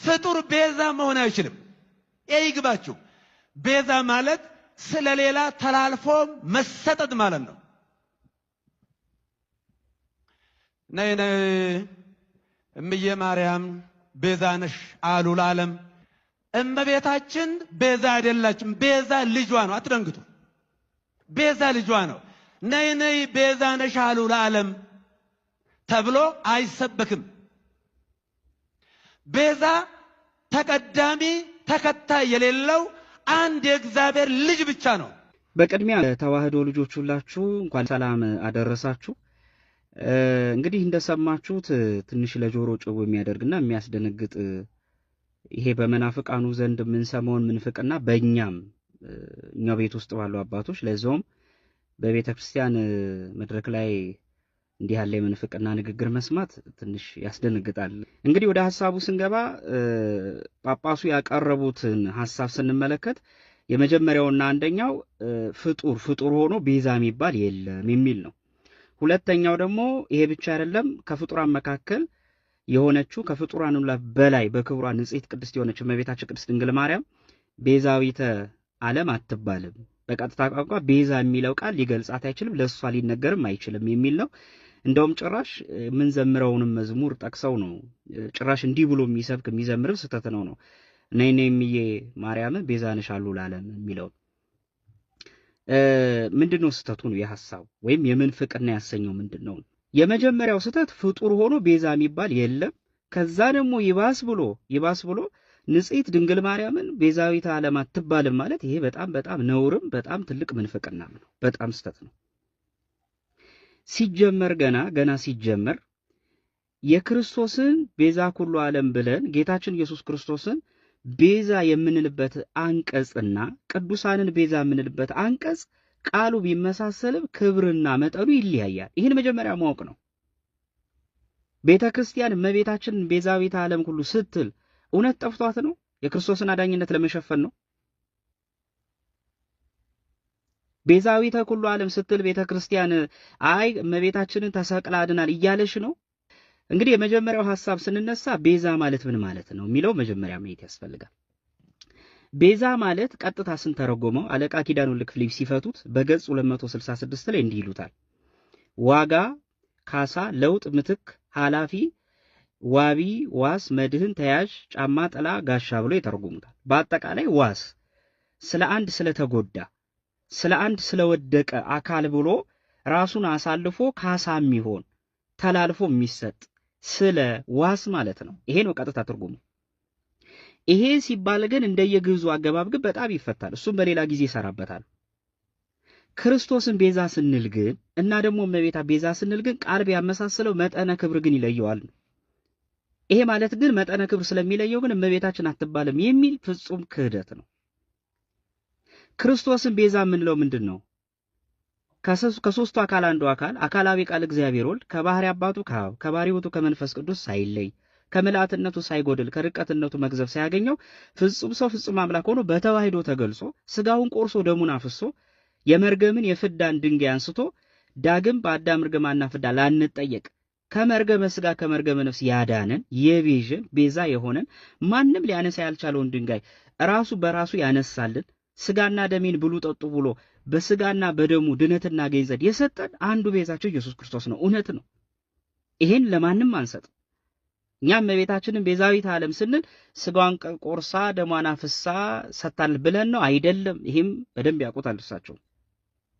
ፍጡር ቤዛ መሆን አይችልም። ይግባችሁ። ቤዛ ማለት ስለሌላ ተላልፎ መሰጠት ማለት ነው። ነይ ነይ እምዬ ማርያም ቤዛ ነሽ አሉ ለዓለም። እመቤታችን ቤዛ አይደላችም። ቤዛ ልጇ ነው። አትደንግጡ። ቤዛ ልጇ ነው። ነይ ነይ ቤዛ ነሽ አሉ ለዓለም ተብሎ አይሰበክም። ቤዛ ተቀዳሚ ተከታይ የሌለው አንድ የእግዚአብሔር ልጅ ብቻ ነው። በቅድሚያ ተዋህዶ ልጆች ሁላችሁ እንኳን ሰላም አደረሳችሁ። እንግዲህ እንደሰማችሁት ትንሽ ለጆሮ ጭው የሚያደርግና የሚያስደነግጥ ይሄ በመናፍቃኑ ዘንድ የምንሰማውን ምንፍቅና በእኛም እኛው ቤት ውስጥ ባሉ አባቶች ለዛውም በቤተ ክርስቲያን መድረክ ላይ እንዲህ ያለ የምንፍቅና ንግግር መስማት ትንሽ ያስደነግጣል። እንግዲህ ወደ ሐሳቡ ስንገባ ጳጳሱ ያቀረቡትን ሐሳብ ስንመለከት የመጀመሪያውና አንደኛው ፍጡር ሆኖ ቤዛ የሚባል የለም የሚል ነው። ሁለተኛው ደግሞ ይሄ ብቻ አይደለም፣ ከፍጡራን መካከል የሆነችው ከፍጡራን ሁሉ በላይ በክብሯ ንጽሕት ቅድስት የሆነችው እመቤታችን ቅድስት ድንግል ማርያም ቤዛዊተ ዓለም አትባልም። በቀጥታ ቋንቋ ቤዛ የሚለው ቃል ሊገልጻት አይችልም፣ ለሷ ሊነገርም አይችልም የሚል ነው። እንደውም ጭራሽ ምን ዘምረውንም መዝሙር ጠቅሰው ነው ጭራሽ እንዲህ ብሎ የሚሰብክ የሚዘምር ስህተት ነው ነይ ነይ እምዬ ማርያም ቤዛ ነሽ አሉ ለዓለም የሚለው ምንድነው ስህተቱ ነው? የሐሳቡ ወይም የምንፍቅና ያሰኘው ምንድነው? የመጀመሪያው ስህተት ፍጡር ሆኖ ቤዛ የሚባል የለም። ከዛ ደግሞ ይባስ ብሎ ንጽሕት ድንግል ማርያምን ቤዛዊተ ዓለም አትባልም ማለት ይሄ በጣም ነውርም በጣም ትልቅ ምንፍቅናም ነው። በጣም ስህተት ነው። ገና ሲጀመር የክርስቶስን ቤዛ ኩሉ ዓለም ብለን ጌታችን ኢየሱስ ክርስቶስን ቤዛ የምንልበት አንቀጽና ቅዱሳንን ቤዛ የምንልበት አንቀጽ ቃሉ ቢመሳሰልም ክብርና መጠኑ ይለያያል። ይህን መጀመሪያ ማወቅ ነው። ቤተ ክርስቲያን እመቤታችንን ቤዛዊተ ዓለም ሁሉ ስትል እውነት ጠፍቷት ነው? የክርስቶስን አዳኝነት ለመሸፈን ነው? ቤዛዊተ ኩሉ ዓለም ስትል ቤተ ክርስቲያን አይ እመቤታችንን ተሰቅላ አድናል እያለሽ ነው? እንግዲህ የመጀመሪያው ሐሳብ ስንነሳ ቤዛ ማለት ምን ማለት ነው የሚለው መጀመሪያ ማየት ያስፈልጋል። ቤዛ ማለት ቀጥታ ስንተረጎመው አለቃ ኪዳኑ ልክፍሊፕ ሲፈቱት በገጽ 266 ላይ እንዲህ ይሉታል። ዋጋ፣ ካሳ፣ ለውጥ፣ ምትክ፣ ኃላፊ፣ ዋቢ፣ ዋስ፣ መድህን፣ ተያዥ፣ ጫማ፣ ጥላ፣ ጋሻ ብሎ ይተረጉሙታል። በአጠቃላይ ዋስ ስለ አንድ ስለተጎዳ ስለ አንድ ስለወደቀ አካል ብሎ ራሱን አሳልፎ ካሳ የሚሆን ተላልፎ የሚሰጥ ስለ ዋስ ማለት ነው። ይሄ ነው ቀጥታ ትርጉሙ። ይሄ ሲባል ግን እንደየግዕዙ አገባብ ግን በጣም ይፈታል። እሱም በሌላ ጊዜ ይሰራበታል። ክርስቶስን ቤዛ ስንል ግን እና ደግሞ እመቤታ ቤዛ ስንል ግን ቃል ቢያመሳስለው መጠነ ክብር ግን ይለየዋል። ይሄ ማለት ግን መጠነ ክብር ስለሚለየው ግን እመቤታችን አትባልም የሚል ፍጹም ክህደት ነው። ክርስቶስን ቤዛ የምንለው ምንድን ነው? ከሶስቱ አካል አንዱ አካላዊ ቃል እግዚአብሔር ወልድ ከባህሪ አባቱ ከአብ ከባህሪ ውእቱ ከመንፈስ ቅዱስ ሳይለይ ከምልአትነቱ ሳይጎድል ከርቀትነቱ መግዘፍ ሳያገኘው ፍጹም ሰው ፍጹም አምላክ ሆኖ በተዋህዶ ተገልጾ ስጋውን ቆርሶ ደሙን አፍሶ የመርገምን የፍዳን ድንጋይ አንስቶ ዳግም በአዳም ርግማና ፍዳ ላንጠየቅ ከመርገመ ስጋ ከመርገመ ነፍስ ያዳነን የቤዥን ቤዛ የሆነን ማንም ሊያነሳ ያልቻለውን ድንጋይ ራሱ በራሱ ያነሳልን ስጋና ደሜን ብሉ ጠጡ ብሎ በስጋና በደሙ ድነትና ገንዘብ የሰጠን አንዱ ቤዛቸው ኢየሱስ ክርስቶስ ነው። እውነት ነው። ይሄን ለማንም አንሰጥ። እኛም እመቤታችንን ቤዛዊተ ዓለም ስንል ስጋዋን ቆርሳ ደሟን አፍሳ ሰጣል ብለን ነው አይደለም። ይሄም በደንብ ያውቁታል እርሳቸው።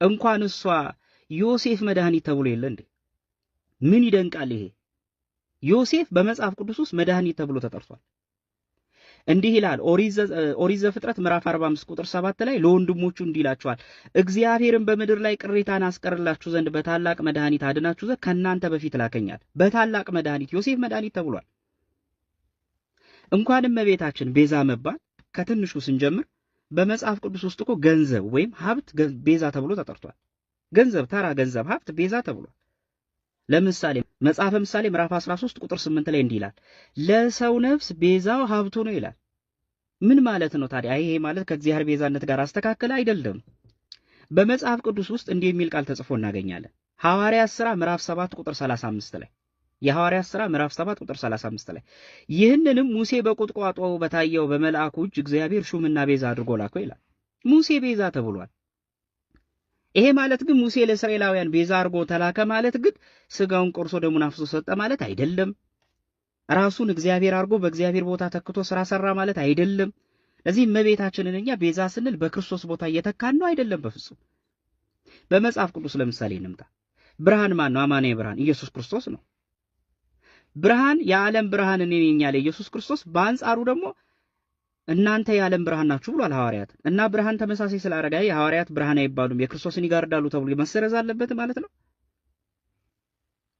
እንኳን እሷ ዮሴፍ መድኃኒት ተብሎ የለ እንዴ? ምን ይደንቃል ይሄ! ዮሴፍ በመጽሐፍ ቅዱስ ውስጥ መድኃኒት ተብሎ ተጠርቷል። እንዲህ ይላል ኦሪት ዘፍጥረት ምዕራፍ 45 ቁጥር 7 ላይ ለወንድሞቹ እንዲህ ይላቸዋል፣ እግዚአብሔርን በምድር ላይ ቅሬታን አስቀርላችሁ ዘንድ በታላቅ መድኃኒት አድናችሁ ዘንድ ከናንተ በፊት ላከኛል። በታላቅ መድኃኒት ዮሴፍ መድኃኒት ተብሏል። እንኳንም እመቤታችን ቤዛ መባል ከትንሹ ስንጀምር በመጽሐፍ ቅዱስ ውስጥ እኮ ገንዘብ ወይም ሀብት ቤዛ ተብሎ ተጠርቷል። ገንዘብ፣ ተራ ገንዘብ፣ ሀብት ቤዛ ተብሏል። ለምሳሌ መጽሐፈ ምሳሌ ምዕራፍ 13 ቁጥር 8 ላይ እንዲህ ይላል፣ ለሰው ነፍስ ቤዛው ሀብቱ ነው ይላል። ምን ማለት ነው ታዲያ? ይሄ ማለት ከእግዚአብሔር ቤዛነት ጋር አስተካከለ አይደለም። በመጽሐፍ ቅዱስ ውስጥ እንዲህ የሚል ቃል ተጽፎ እናገኛለን። ሐዋርያት ሥራ ምዕራፍ 7 ቁጥር 35 ላይ የሐዋርያት ሥራ ምዕራፍ 7 ቁጥር 35 ላይ ይህንንም ሙሴ በቁጥቋጦው በታየው በመልአኩ እጅ እግዚአብሔር ሹምና ቤዛ አድርጎ ላከው ይላል። ሙሴ ቤዛ ተብሏል። ይሄ ማለት ግን ሙሴ ለእስራኤላውያን ቤዛ አድርጎ ተላከ ማለት ግን ስጋውን ቆርሶ ደሙን አፍስሶ ሰጠ ማለት አይደለም። ራሱን እግዚአብሔር አድርጎ በእግዚአብሔር ቦታ ተክቶ ስራ ሰራ ማለት አይደለም። ለዚህ እመቤታችንን እኛ ቤዛ ስንል በክርስቶስ ቦታ እየተካን ነው አይደለም፣ በፍጹም። በመጽሐፍ ቅዱስ ለምሳሌ እንምጣ። ብርሃን ማን ነው? አማኔ ብርሃን ኢየሱስ ክርስቶስ ነው። ብርሃን የዓለም ብርሃን እኔ ነኝ ያለ ኢየሱስ ክርስቶስ በአንጻሩ ደግሞ እናንተ የዓለም ብርሃን ናችሁ ብሏል ሐዋርያት። እና ብርሃን ተመሳሳይ ስላደረገ የሐዋርያት ብርሃን አይባሉም የክርስቶስን ይጋርዳሉ ተብሎ መሰረዝ አለበት ማለት ነው።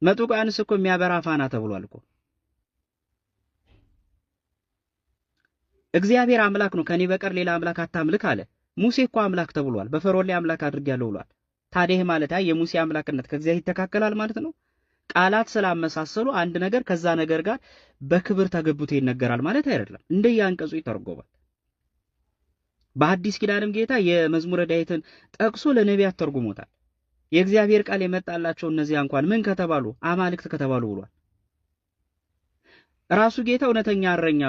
መጥምቁ ዮሐንስ እኮ የሚያበራ ፋና ተብሏል እኮ። እግዚአብሔር አምላክ ነው፣ ከኔ በቀር ሌላ አምላክ አታምልክ አለ። ሙሴ እኮ አምላክ ተብሏል፣ በፈርዖን ላይ አምላክ አድርጌያለሁ ብሏል። ታዲያ ይሄ ማለት የሙሴ አምላክነት ከእግዚአብሔር ይተካከላል ማለት ነው? ቃላት ስላመሳሰሉ አንድ ነገር ከዛ ነገር ጋር በክብር ተገብቶ ይነገራል ማለት አይደለም። እንደየአንቀጹ ይተረጎማል። በአዲስ ኪዳንም ጌታ የመዝሙረ ዳዊትን ጠቅሶ ለነቢያት ተርጉሞታል። የእግዚአብሔር ቃል የመጣላቸው እነዚያ እንኳን ምን ከተባሉ አማልክት ከተባሉ ብሏል። ራሱ ጌታ እውነተኛ እረኛ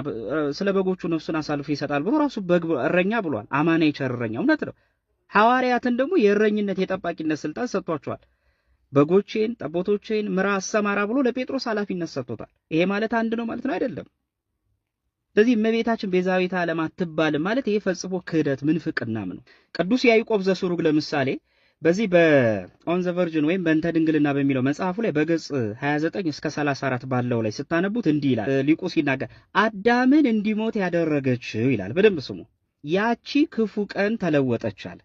ስለ በጎቹ ነፍሱን አሳልፎ ይሰጣል ብሎ ራሱ በግ እረኛ ብሏል። አማና የቸር እረኛ እውነት ነው። ሐዋርያትን ደግሞ የእረኝነት የጠባቂነት ስልጣን ሰጥቷቸዋል። በጎቼን ጠቦቶቼን ምራ አሰማራ ብሎ ለጴጥሮስ ኃላፊነት ሰጥቶታል። ይሄ ማለት አንድ ነው ማለት ነው አይደለም። ስለዚህ እመቤታችን ቤዛዊተ ዓለም አትባልም ማለት ይሄ ፈጽሞ ክህደት ምንፍቅናም ነው። ቅዱስ ያዕቆብ ዘስሩግ ለምሳሌ በዚህ በኦን ዘ ቨርጅን ወይም በእንተ ድንግልና በሚለው መጽሐፉ ላይ በገጽ 29 እስከ 34 ባለው ላይ ስታነቡት እንዲህ ይላል። ሊቁ ሲናገር አዳምን እንዲሞት ያደረገችው ይላል። በደንብ ስሙ። ያቺ ክፉ ቀን ተለወጠች አለ።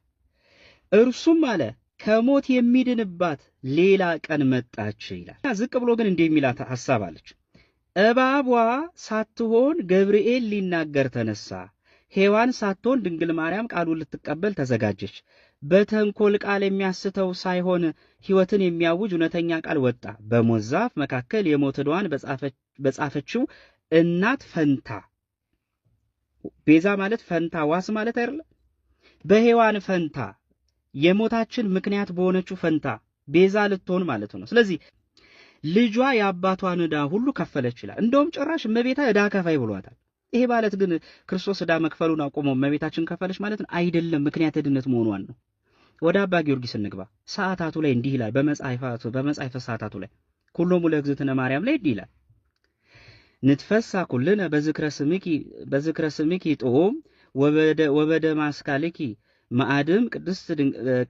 እርሱም አለ ከሞት የሚድንባት ሌላ ቀን መጣች ይላል። ዝቅ ብሎ ግን እንዲህ የሚላት ሐሳብ አለች። እባቧ ሳትሆን ገብርኤል ሊናገር ተነሳ፣ ሔዋን ሳትሆን ድንግል ማርያም ቃሉን ልትቀበል ተዘጋጀች። በተንኮል ቃል የሚያስተው ሳይሆን ሕይወትን የሚያውጅ እውነተኛ ቃል ወጣ። በሞት ዛፍ መካከል የሞት ዕዳዋን በጻፈችው እናት ፈንታ። ቤዛ ማለት ፈንታ ዋስ ማለት አይደለም። በሔዋን ፈንታ የሞታችን ምክንያት በሆነችው ፈንታ ቤዛ ልትሆን ማለት ነው። ስለዚህ ልጇ የአባቷን ዕዳ ሁሉ ከፈለች ይላል። እንደውም ጭራሽ እመቤታ ዕዳ ከፋይ ብሏታል። ይሄ ማለት ግን ክርስቶስ ዕዳ መክፈሉን አቆመው እመቤታችን ከፈለች ማለት ነው አይደለም። ምክንያት ድነት መሆኗን ነው። ወደ አባ ጊዮርጊስ እንግባ። ሰዓታቱ ላይ እንዲህ ይላል። በመጽሐፈ ሰዓታቱ ላይ ኩሎሙ ለእግዝእትነ ማርያም ላይ እንዲህ ይላል። ንትፈሳ ኩልነ በዝክረ ስምኪ ጦም ወበደ ማስካልኪ ማዕድም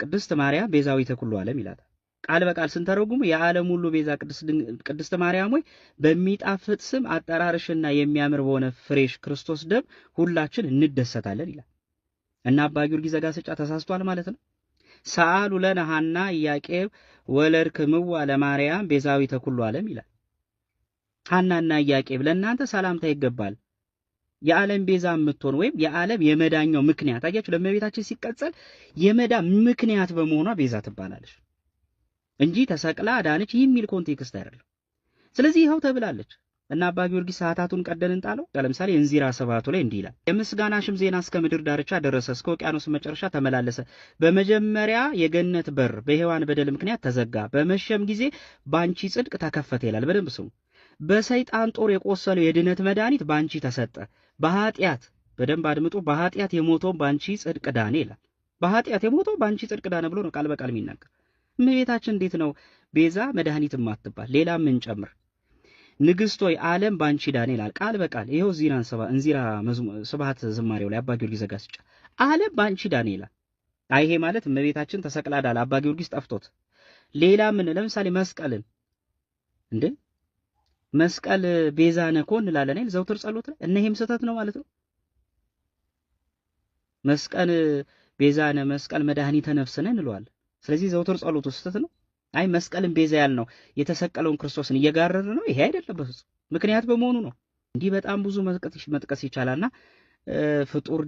ቅድስት ማርያም ቤዛዊተ ኩሉ ዓለም ይላል። ቃል በቃል ስንተረጉሙ የዓለም ሁሉ ቤዛ ቅድስት ማርያም ሆይ በሚጣፍጥ ስም አጠራርሽና የሚያምር በሆነ ፍሬሽ ክርስቶስ ደም ሁላችን እንደሰታለን ይላል። እና አባ ጊዮርጊስ ዘጋስጫ ተሳስቷል ማለት ነው። ሰአሉ ለነ ሐና ኢያቄም ወለድክምዋ ለማርያም ቤዛዊተ ኩሉ ዓለም ይላል። ሐናና ኢያቄም ለእናንተ ሰላምታ ይገባል። የዓለም ቤዛ የምትሆን ወይም የዓለም የመዳኛው ምክንያት አያችሁ፣ ለእመቤታችን ሲቀጸል የመዳን ምክንያት በመሆኗ ቤዛ ትባላለች እንጂ ተሰቅላ ዳነች የሚል ኮንቴክስት አይደለም። ስለዚህ ይኸው ተብላለች። እና አባ ጊዮርጊስ ሰዓታቱን ቀደን እንጣለው። ለምሳሌ እንዚራ ሰባቱ ላይ እንዲህ ይላል። የምስጋናሽም ዜና እስከ ምድር ዳርቻ ደረሰ፣ እስከ ውቅያኖስ መጨረሻ ተመላለሰ። በመጀመሪያ የገነት በር በሔዋን በደል ምክንያት ተዘጋ፣ በመሸም ጊዜ ባንቺ ጽድቅ ተከፈተ ይላል። በደንብ ስሙ። በሰይጣን ጦር የቆሰለው የድነት መድኃኒት ባንቺ ተሰጠ። በኃጢአት በደንብ አድምጡ። በኃጢአት የሞተው ባንቺ ጽድቅ ዳነ ይላል። በኃጢአት የሞተው ባንቺ ጽድቅ ዳነ ብሎ ነው ቃል በቃል የሚናገር። እመቤታችን እንዴት ነው ቤዛ መድኃኒት ማትባል? ሌላ ምን ጨምር? ንግሥት ሆይ ዓለም ባንቺ ዳነ ይላል ቃል በቃል። ይሄው እንዚራ ስብሐት ዝማሬው ላይ አባ ጊዮርጊስ ዘጋስጫ ዓለም ባንቺ ዳነ ይላል። ይሄ ማለት እመቤታችን ተሰቅላ ዳለ አባ ጊዮርጊስ ጠፍቶት። ሌላ ምን? ለምሳሌ መስቀልን እንዴ መስቀል ቤዛ ነኮ እንላለን አይደል? ዘውትር ጸሎት ላይ እነዚህም ስህተት ነው ማለት ነው። መስቀል ቤዛ ነ መስቀል መድኃኒተ ነፍስ ነን እንለዋለን። ስለዚህ ዘውትር ጸሎቱ ስህተት ነው። አይ መስቀልን ቤዛ ያልነው የተሰቀለውን ክርስቶስን እየጋረረ ነው። ይሄ አይደለም በፍጹም ምክንያት በመሆኑ ነው። እንዲህ በጣም ብዙ መጥቀስ ይቻላልና ፍጡር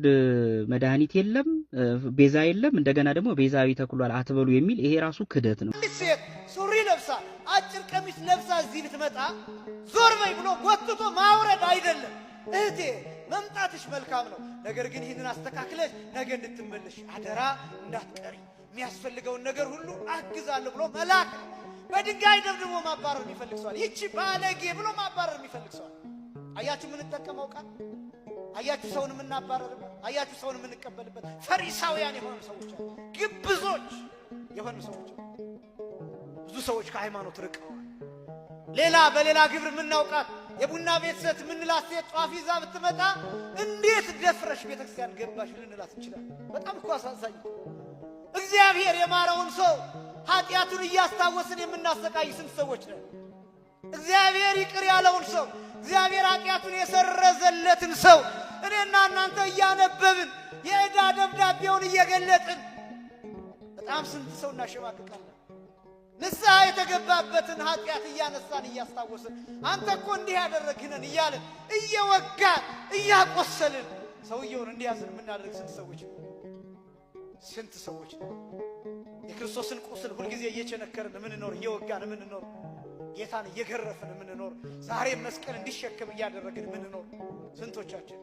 መድኃኒት የለም፣ ቤዛ የለም፣ እንደገና ደግሞ ቤዛዊተ ኩሉ ዓለም አትበሉ የሚል ይሄ ራሱ ክደት ነው። ሴት ሱሪ ለብሳ አጭር ቀሚስ ለብሳ እዚህ ብትመጣ ዞር በይ ብሎ ጎትቶ ማውረድ አይደለም። እህቴ መምጣትሽ መልካም ነው፣ ነገር ግን ይህንን አስተካክለሽ ነገ እንድትመለሽ አደራ እንዳትቀሪ፣ የሚያስፈልገውን ነገር ሁሉ አግዛለሁ ብሎ መላክ። በድንጋይ ደብድቦ ማባረር የሚፈልግ ሰው አለ። ይቺ ባለጌ ብሎ ማባረር የሚፈልግ ሰው አለ። አያችሁ ምን ተጠቀመው ቃል? አያችሁ ሰውን የምናባረርበት፣ አያችሁ ሰውን የምንቀበልበት ፈሪሳውያን የሆኑ ሰዎች አሉ። ግብዞች የሆኑ ሰዎች አሉ። ብዙ ሰዎች ከሃይማኖት ርቀዋል። ሌላ በሌላ ግብር የምናውቃት የቡና ቤት ሴት የምንላት ሴት ጧፍ ይዛ ብትመጣ እንዴት ደፍረሽ ቤተክርስቲያን ገባሽ ልንላት እንችላለን። በጣም እኮ አሳዛኝ። እግዚአብሔር የማረውን ሰው ኃጢአቱን እያስታወስን የምናሰቃይ ስንት ሰዎች ነን። እግዚአብሔር ይቅር ያለውን ሰው እግዚአብሔር ኃጢአቱን የሰረዘለትን ሰው እኔና እናንተ እያነበብን የዕዳ ደብዳቤውን እየገለጥን በጣም ስንት ሰው እናሸማቅቃለን። ንስሐ የተገባበትን ኃጢአት እያነሳን እያስታወስን አንተ እኮ እንዲህ ያደረግነን እያልን እየወጋን እያቆሰልን ሰውየውን እንዲያዝን የምናደርግ ስንት ሰዎች ነው? ስንት ሰዎች ነው? የክርስቶስን ቁስል ሁልጊዜ እየቸነከርን የምንኖር፣ እየወጋን የምንኖር፣ ጌታን እየገረፍን የምንኖር፣ ዛሬ መስቀል እንዲሸከም እያደረግን የምንኖር ስንቶቻችን